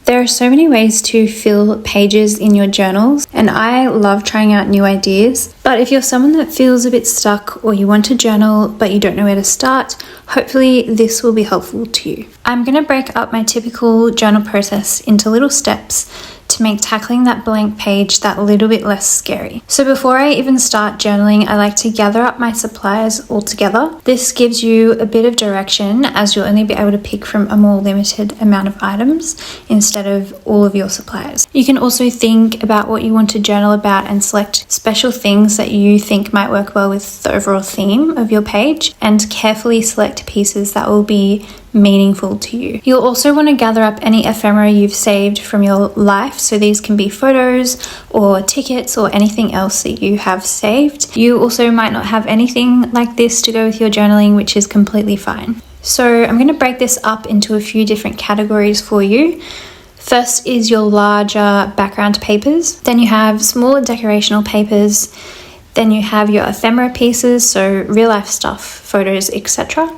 There are so many ways to fill pages in your journals, and I love trying out new ideas. But if you're someone that feels a bit stuck or you want to journal but you don't know where to start, hopefully this will be helpful to you. I'm going to break up my typical journal process into little steps to make tackling that blank page that little bit less scary. So before I even start journaling, I like to gather up my supplies all together. This gives you a bit of direction, as you'll only be able to pick from a more limited amount of items instead of all of your supplies. You can also think about what you want to journal about and select special things that you think might work well with the overall theme of your page, and carefully select pieces that will be meaningful to you. You'll also want to gather up any ephemera you've saved from your life, so these can be photos or tickets or anything else that you have saved. You also might not have anything like this to go with your journaling, which is completely fine. So I'm going to break this up into a few different categories for you. First is your larger background papers, then you have smaller decorational papers, then you have your ephemera pieces, so real life stuff, photos, etc.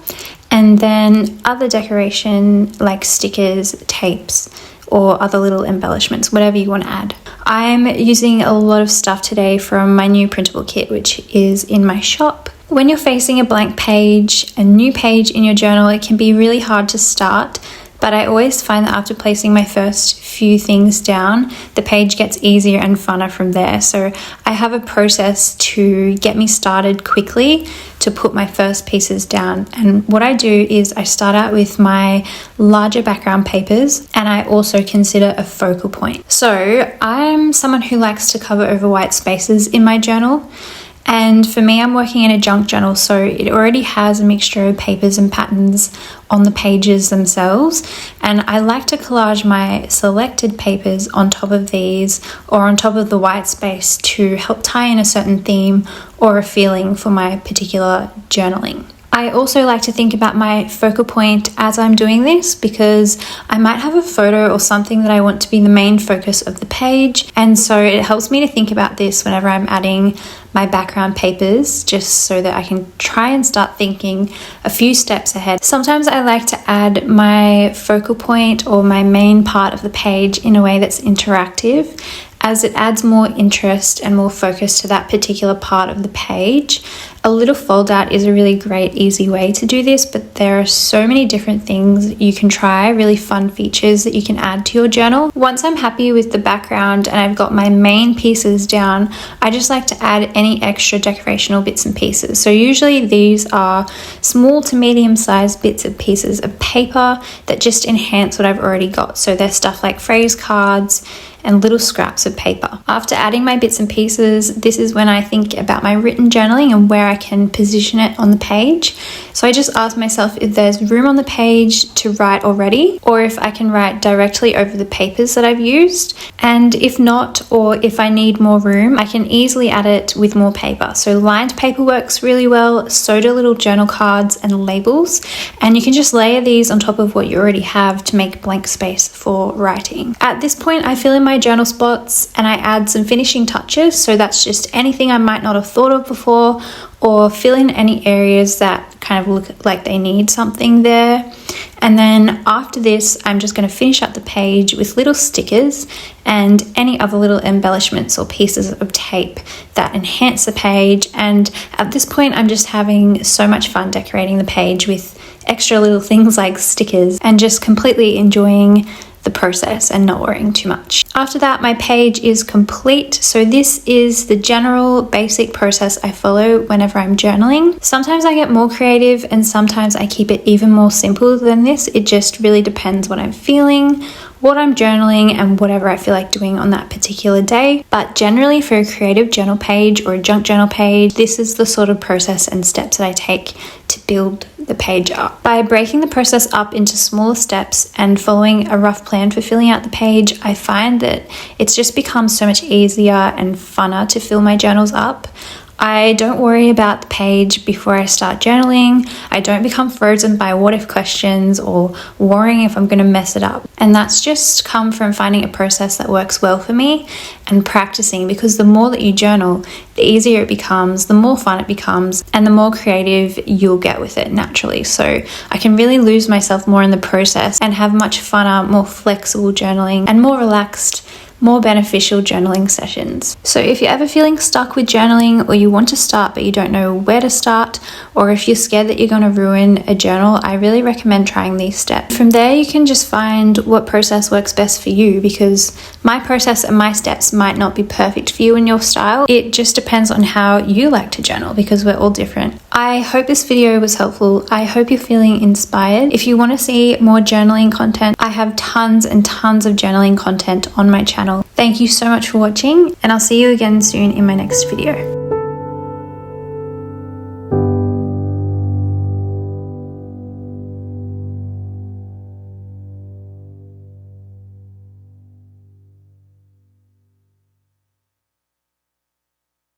And then other decoration like stickers, tapes, or other little embellishments, whatever you want to add. I'm using a lot of stuff today from my new printable kit, which is in my shop. When you're facing a blank page, a new page in your journal, it can be really hard to start. But I always find that after placing my first few things down, the page gets easier and funner from there. So I have a process to get me started quickly to put my first pieces down. And what I do is I start out with my larger background papers, and I also consider a focal point. So I'm someone who likes to cover over white spaces in my journal. And for me, I'm working in a junk journal, so it already has a mixture of papers and patterns on the pages themselves. And I like to collage my selected papers on top of these or on top of the white space to help tie in a certain theme or a feeling for my particular journaling. I also like to think about my focal point as I'm doing this, because I might have a photo or something that I want to be the main focus of the page, and so it helps me to think about this whenever I'm adding my background papers, just so that I can try and start thinking a few steps ahead. Sometimes I like to add my focal point or my main part of the page in a way that's interactive, as it adds more interest and more focus to that particular part of the page. A little fold out is a really great, easy way to do this, but there are so many different things you can try, really fun features that you can add to your journal. Once I'm happy with the background and I've got my main pieces down, I just like to add any extra decorational bits and pieces. So usually these are small to medium sized bits and pieces of paper that just enhance what I've already got. So they're stuff like phrase cards and little scraps of paper. After adding my bits and pieces, this is when I think about my written journaling and where I can position it on the page. So I just ask myself if there's room on the page to write already, or if I can write directly over the papers that I've used. And if not, or if I need more room, I can easily add it with more paper. So lined paper works really well, so do little journal cards and labels. And you can just layer these on top of what you already have to make blank space for writing. At this point, I fill in my journal spots and I add some finishing touches. So that's just anything I might not have thought of before, or fill in any areas that kind of look like they need something there. And then after this, I'm just going to finish up the page with little stickers and any other little embellishments or pieces of tape that enhance the page. And at this point, I'm just having so much fun decorating the page with extra little things like stickers and just completely enjoying the process and not worrying too much. After that, my page is complete. So this is the general basic process I follow whenever I'm journaling. Sometimes I get more creative and sometimes I keep it even more simple than this. It just really depends what I'm feeling, what I'm journaling, and whatever I feel like doing on that particular day. But generally for a creative journal page or a junk journal page, this is the sort of process and steps that I take to build the page up. By breaking the process up into smaller steps and following a rough plan for filling out the page, I find that it's just become so much easier and funner to fill my journals up. I don't worry about the page before I start journaling. I don't become frozen by what if questions or worrying if I'm going to mess it up. And that's just come from finding a process that works well for me and practicing, because the more that you journal, the easier it becomes, the more fun it becomes, and the more creative you'll get with it naturally. So I can really lose myself more in the process and have much funner, more flexible journaling and more relaxed, more beneficial journaling sessions. So if you're ever feeling stuck with journaling, or you want to start but you don't know where to start, or if you're scared that you're going to ruin a journal, I really recommend trying these steps. From there, you can just find what process works best for you, because my process and my steps might not be perfect for you and your style. It just depends on how you like to journal, because we're all different. I hope this video was helpful. I hope you're feeling inspired. If you want to see more journaling content, I have tons and tons of journaling content on my channel. Thank you so much for watching, and I'll see you again soon in my next video.